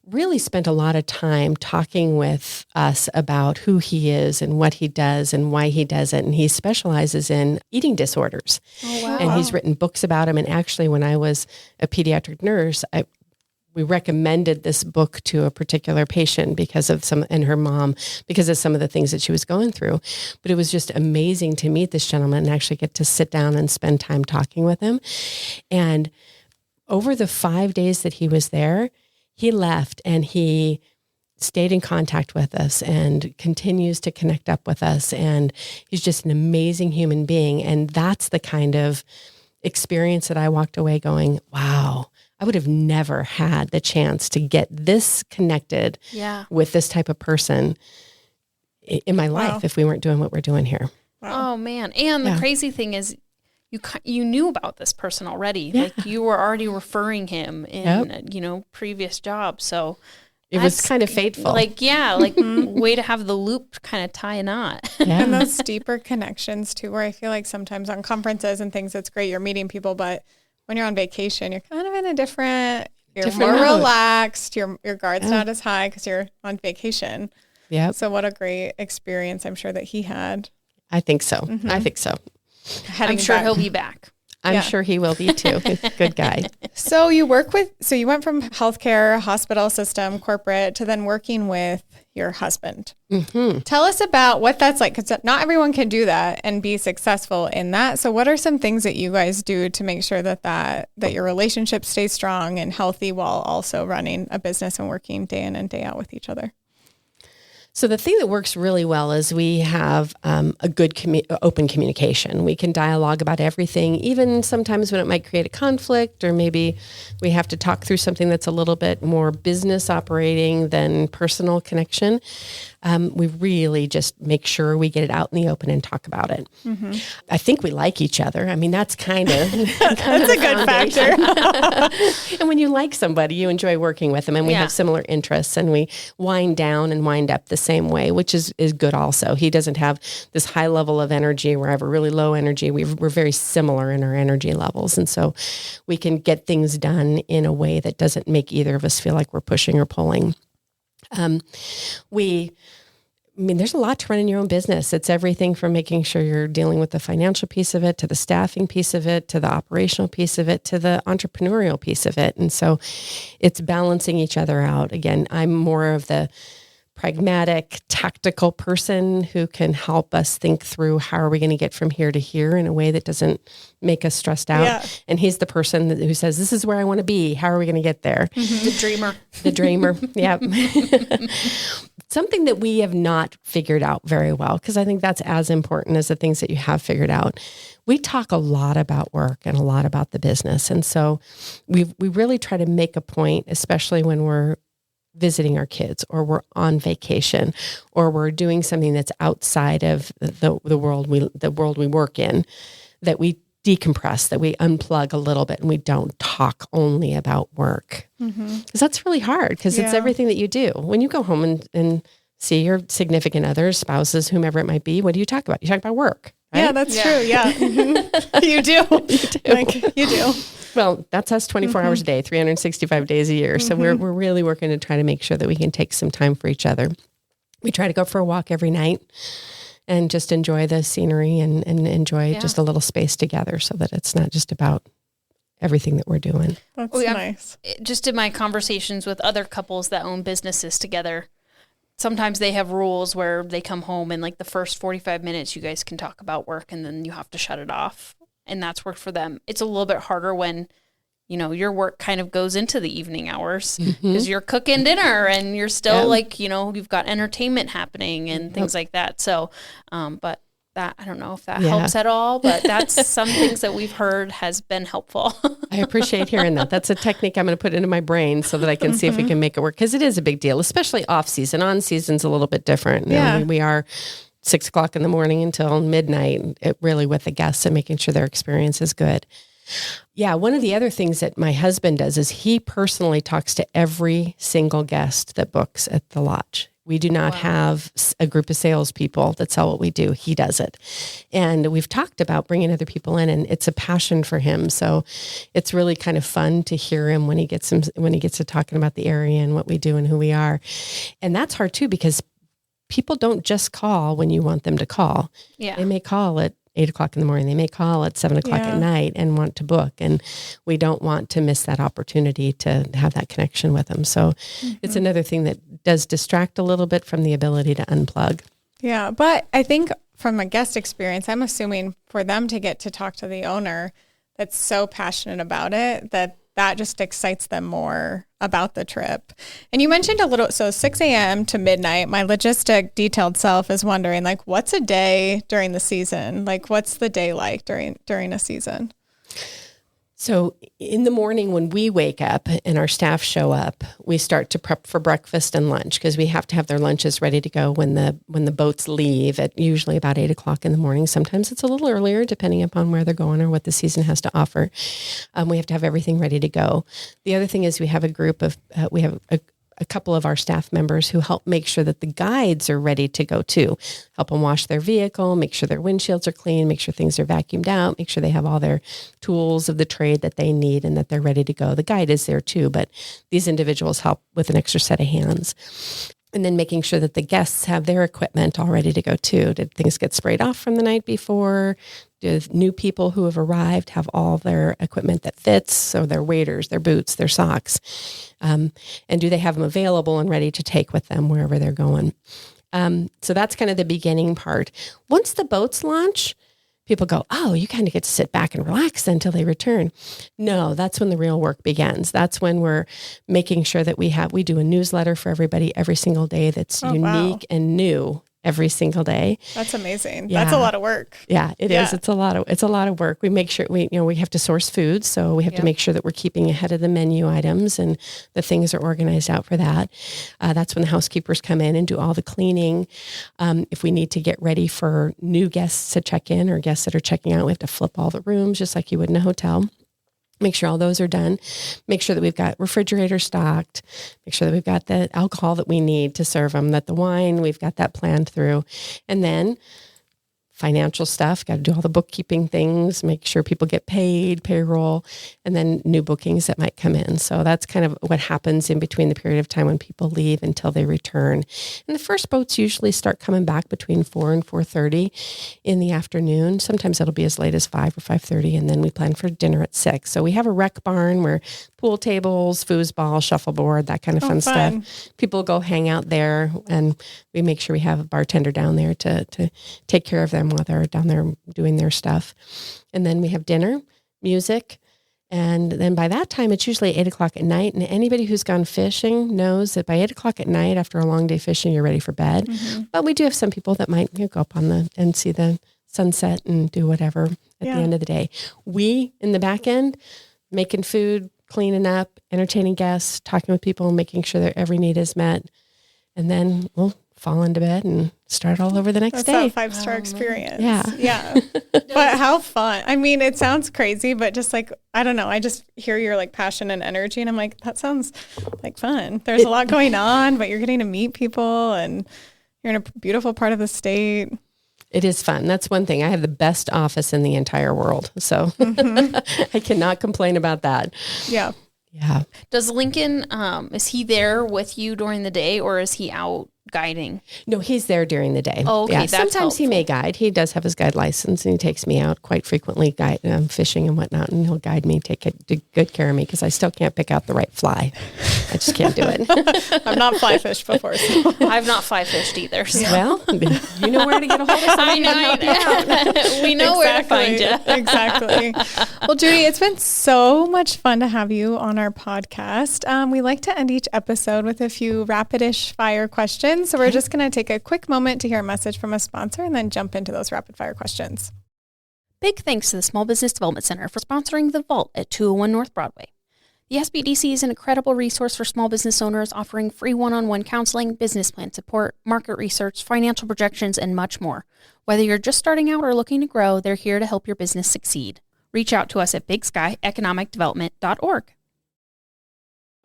really spent a lot of time talking with us about who he is and what he does and why he does it. And he specializes in eating disorders. Oh, wow. And he's written books about them. And actually, when I was a pediatric nurse, we recommended this book to a particular patient and her mom, because of some of the things that she was going through. But it was just amazing to meet this gentleman and actually get to sit down and spend time talking with him. And over the 5 days that he was there, he left and he stayed in contact with us and continues to connect up with us. And he's just an amazing human being. And that's the kind of experience that I walked away going, wow, I would have never had the chance to get this connected with this type of person in my life if we weren't doing what we're doing here. Wow. Oh, man. And the crazy thing is you knew about this person already. Yeah. Like you were already referring him in, previous jobs. So it was kind of fateful. Way to have the loop kind of tie a knot. Yeah. And those deeper connections too, where I feel like sometimes on conferences and things, it's great. You're meeting people, but when you're on vacation, you're kind of in a different more relaxed. Your guard's not as high because you're on vacation. Yeah. So what a great experience I'm sure that he had. I think so. I think so. I'm sure he'll be back. I'm sure he will be too. Good guy. So you went from healthcare, hospital system, corporate, to then working with your husband. Mm-hmm. Tell us about what that's like, because not everyone can do that and be successful in that. So what are some things that you guys do to make sure that your relationship stays strong and healthy while also running a business and working day in and day out with each other? So the thing that works really well is we have a good open communication. We can dialogue about everything, even sometimes when it might create a conflict, or maybe we have to talk through something that's a little bit more business operating than personal connection. We really just make sure we get it out in the open and talk about it. Mm-hmm. I think we like each other. I mean, that's kind of that's a good factor. And when you like somebody, you enjoy working with them, and we have similar interests, and we wind down and wind up the same way, which is good also. He doesn't have this high level of energy where I have a really low energy. We're very similar in our energy levels. And so we can get things done in a way that doesn't make either of us feel like we're pushing or pulling. There's a lot to running your own business. It's everything from making sure you're dealing with the financial piece of it, to the staffing piece of it, to the operational piece of it, to the entrepreneurial piece of it. And so it's balancing each other out. Again, I'm more of the pragmatic, tactical person who can help us think through how are we going to get from here to here in a way that doesn't make us stressed out. Yeah. And he's the person who says, this is where I want to be. How are we going to get there? Mm-hmm. The dreamer. The dreamer. Yeah. Something that we have not figured out very well, because I think that's as important as the things that you have figured out. We talk a lot about work and a lot about the business. And so we really try to make a point, especially when we're visiting our kids, or we're on vacation, or we're doing something that's outside of the world we work in, that we decompress, that we unplug a little bit, and we don't talk only about work. Because that's really hard, because it's everything that you do. When you go home and see your significant others, spouses, whomever it might be, what do you talk about? You talk about work. Right? Yeah, that's true. Yeah. You do. You do. Well, that's us 24 hours a day, 365 days a year. So we're really working to try to make sure that we can take some time for each other. We try to go for a walk every night and just enjoy the scenery and enjoy just a little space together, so that it's not just about everything that we're doing. That's nice. Just in my conversations with other couples that own businesses together, sometimes they have rules where they come home and like the first 45 minutes you guys can talk about work, and then you have to shut it off. And that's worked for them. It's a little bit harder when, your work kind of goes into the evening hours, because you're cooking dinner and you're still you've got entertainment happening and things like that. So, but that, I don't know if that helps at all, but that's some things that we've heard has been helpful. I appreciate hearing that. That's a technique I'm going to put into my brain so that I can see if we can make it work. Because it is a big deal, especially off season. On season's a little bit different. We are 6 o'clock in the morning until midnight, really with the guests and making sure their experience is good. Yeah. One of the other things that my husband does is he personally talks to every single guest that books at the lodge. We do not have a group of salespeople that sell what we do. He does it. And we've talked about bringing other people in, and it's a passion for him. So it's really kind of fun to hear him when he gets to talking about the area and what we do and who we are. And that's hard too, because people don't just call when you want them to call. Yeah. They may call at 8 o'clock in the morning. They may call at 7 o'clock at night and want to book. And we don't want to miss that opportunity to have that connection with them. So it's another thing that does distract a little bit from the ability to unplug. Yeah. But I think from a guest experience, I'm assuming for them to get to talk to the owner that's so passionate about it, that just excites them more about the trip. And you mentioned so 6 a.m. to midnight, my logistic detailed self is wondering, like, what's a day during the season? Like, what's the day like during a season? So in the morning when we wake up and our staff show up, we start to prep for breakfast and lunch, because we have to have their lunches ready to go when the boats leave at usually about 8 o'clock in the morning. Sometimes it's a little earlier depending upon where they're going or what the season has to offer. We have to have everything ready to go. The other thing is we have a couple of our staff members who help make sure that the guides are ready to go too. Help them wash their vehicle, make sure their windshields are clean, make sure things are vacuumed out, make sure they have all their tools of the trade that they need and that they're ready to go. The guide is there too, but these individuals help with an extra set of hands. And then making sure that the guests have their equipment all ready to go too. Did things get sprayed off from the night before? Do new people who have arrived have all their equipment that fits? So their waders, their boots, their socks. And do they have them available and ready to take with them wherever they're going? So that's kind of the beginning part. Once the boats launch, people go, oh, you kind of get to sit back and relax until they return. No, that's when the real work begins. That's when we're making sure that we do a newsletter for everybody every single day that's unique and new every single day. That's amazing. Yeah. That's a lot of work. Yeah, it is. It's a lot of work. We make sure we have to source food. So we have to make sure that we're keeping ahead of the menu items and the things are organized out for that. That's when the housekeepers come in and do all the cleaning. If we need to get ready for new guests to check in or guests that are checking out, we have to flip all the rooms just like you would in a hotel. Make sure all those are done. Make sure that we've got refrigerators stocked. Make sure that we've got the alcohol that we need to serve them, that the wine, we've got that planned through. And then financial stuff, got to do all the bookkeeping things, make sure people get paid, payroll, and then new bookings that might come in. So that's kind of what happens in between the period of time when people leave until they return. And the first boats usually start coming back between 4 and 4:30 in the afternoon. Sometimes it'll be as late as 5 or 5:30, and then we plan for dinner at 6. So we have a rec barn where pool tables, foosball, shuffleboard, that kind of fun stuff. People go hang out there, and we make sure we have a bartender down there to take care of them while they're down there doing their stuff. And then we have dinner, music. And then by that time, it's usually 8 o'clock at night. And anybody who's gone fishing knows that by 8 o'clock at night, after a long day fishing, you're ready for bed. Mm-hmm. But we do have some people that might go up and see the sunset and do whatever at the end of the day. We, in the back end, making food, cleaning up, entertaining guests, talking with people, making sure that every need is met. And then we'll fall into bed and start all over the next day. That's that 5-star experience. Yeah. But how fun. I mean, it sounds crazy, but just like, I don't know. I just hear your like passion and energy and I'm like, that sounds like fun. There's a lot going on, but you're getting to meet people and you're in a beautiful part of the state. It is fun. That's one thing. I have the best office in the entire world. So I cannot complain about that. Yeah. Yeah. Does Lincoln, is he there with you during the day or is he out guiding? No, he's there during the day. Oh, okay. Yeah. That's Sometimes helpful. he may guide. He does have his guide license and he takes me out quite frequently fishing and whatnot. And he'll guide me, take good care of me because I still can't pick out the right fly. I just can't do it. I've not fly fished before. So. I've not fly fished either. So. Well, you know where to get a hold of somebody. I know. We know where to find you. Exactly. Well, Judi, it's been so much fun to have you on our podcast. We like to end each episode with a few rapid-ish fire questions. So we're just going to take a quick moment to hear a message from a sponsor and then jump into those rapid fire questions. Big thanks to the Small Business Development Center for sponsoring The Vault at 201 North Broadway. The SBDC is an incredible resource for small business owners offering free one-on-one counseling, business plan support, market research, financial projections, and much more. Whether you're just starting out or looking to grow, they're here to help your business succeed. Reach out to us at bigsky.economicdevelopment.org.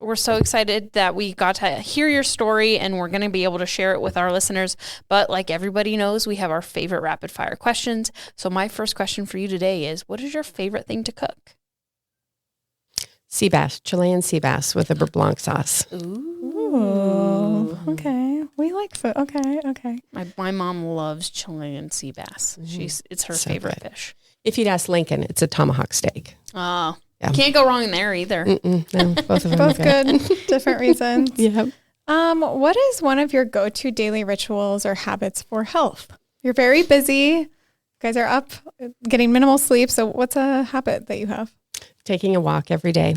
We're so excited that we got to hear your story and we're going to be able to share it with our listeners. But like everybody knows, we have our favorite rapid fire questions. So my first question for you today is, what is your favorite thing to cook? Sea bass, Chilean sea bass with a beurre blanc sauce. Ooh. Okay. We like food. Okay. My mom loves Chilean sea bass. It's her favorite fish. If you'd ask Lincoln, it's a tomahawk steak. Oh, yeah. Can't go wrong there either. No, both of them Both good. Different reasons. Yeah. What is one of your go-to daily rituals or habits for health? You're very busy. You guys are up, getting minimal sleep. So what's a habit that you have? Taking a walk every day.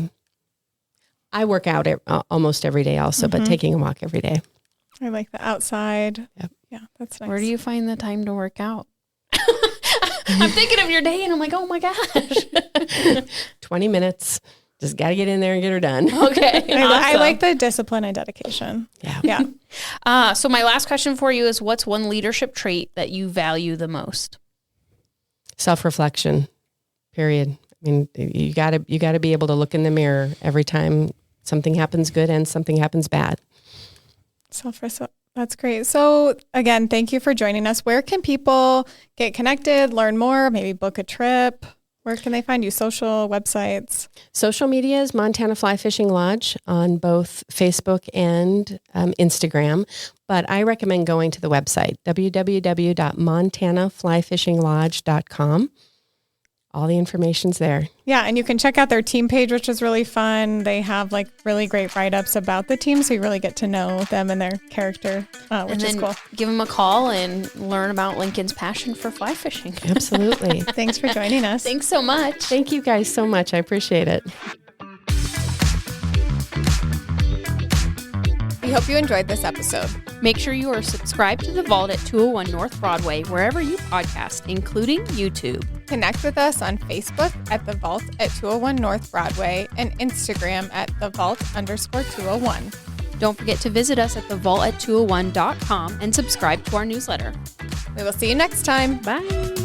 I work out almost every day also, but taking a walk every day. I like the outside. Yep. Yeah, that's nice. Where do you find the time to work out? I'm thinking of your day and I'm like, oh my gosh. 20 minutes. Just got to get in there and get her done. Okay. I like the discipline and dedication. Yeah. Yeah. So my last question for you is, what's one leadership trait that you value the most? Self-reflection, period. I mean, you got to be able to look in the mirror every time something happens good and something happens bad. That's great. So again, thank you for joining us. Where can people get connected, learn more, maybe book a trip? Where can they find you? Social, websites? Social media is Montana Fly Fishing Lodge on both Facebook and Instagram. But I recommend going to the website, www.montanaflyfishinglodge.com. all the information's there. Yeah, and you can check out their team page, which is really fun. They have like really great write-ups about the team, so you really get to know them and their character, which is cool. Give them a call and learn about Lincoln's passion for fly fishing. Absolutely. Thanks for joining us. Thanks so much. Thank you guys so much. I appreciate it. We hope you enjoyed this episode. Make sure you are subscribed to The Vault at 201 North Broadway, wherever you podcast, including YouTube. Connect with us on Facebook at The Vault at 201 North Broadway and Instagram at TheVault_201. Don't forget to visit us at thevault@201.com and subscribe to our newsletter. We will see you next time. Bye.